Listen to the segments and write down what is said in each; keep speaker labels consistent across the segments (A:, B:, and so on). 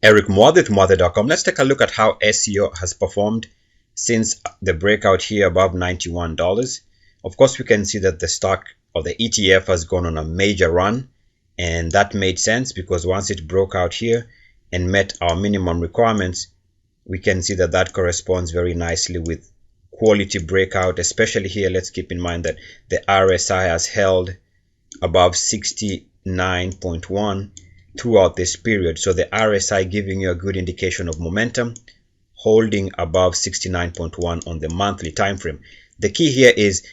A: Eric Muadit, Muadit.com. Let's take a look at how SEO has performed since the breakout here above $91. Of course, we can see that the stock or the ETF has gone on a major run, and that made sense because once it broke out here and met our minimum requirements, we can see that that corresponds very nicely with quality breakout, especially here. Let's keep in mind that the RSI has held above 69.1 throughout this period. So the RSI giving you a good indication of momentum, holding above 69.1 on the monthly time frame. The key here is,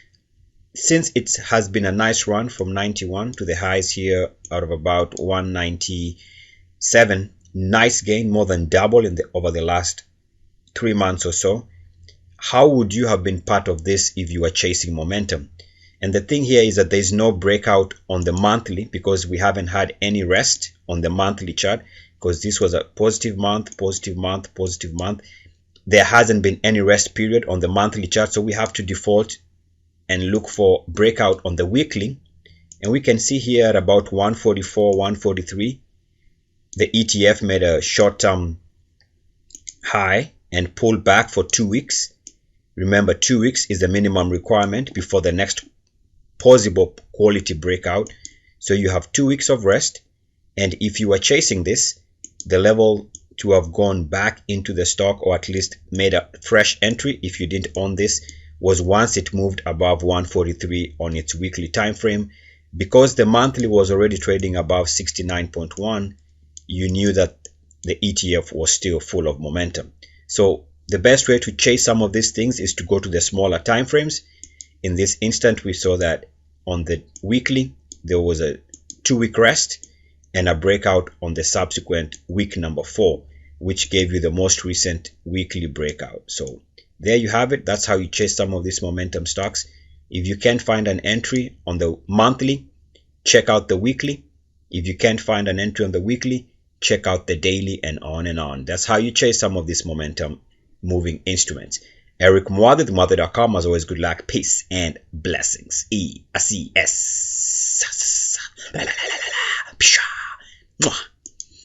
A: since it has been a nice run from 91 to the highs here out of about 197, nice gain, more than double over the last 3 months or so. How would you have been part of this if you were chasing momentum? And the thing here is that there's no breakout on the monthly because we haven't had any rest on the monthly chart, because this was a positive month, positive month, positive month. There hasn't been any rest period on the monthly chart, so we have to default and look for breakout on the weekly. And we can see here at about 144, 143, the ETF made a short-term high and pulled back for 2 weeks. Remember, 2 weeks is the minimum requirement before the next possible quality breakout. So you have 2 weeks of rest, and if you are chasing this, the level to have gone back into the stock, or at least made a fresh entry if you didn't own this, was once it moved above 143 on its weekly time frame. Because the monthly was already trading above 69.1, you knew that the ETF was still full of momentum. So the best way to chase some of these things is to go to the smaller time frames. In this instant, we saw that on the weekly there was a 2-week rest and a breakout on the subsequent week number 4, which gave you the most recent weekly breakout. So there you have it. That's how you chase some of these momentum stocks. If you can't find an entry on the monthly, check out the weekly. If you can't find an entry on the weekly, check out the daily, and on and on. That's how you chase some of these momentum moving instruments. Eric Muadit, Muadit.com. As always, good luck, peace, and blessings. EACS.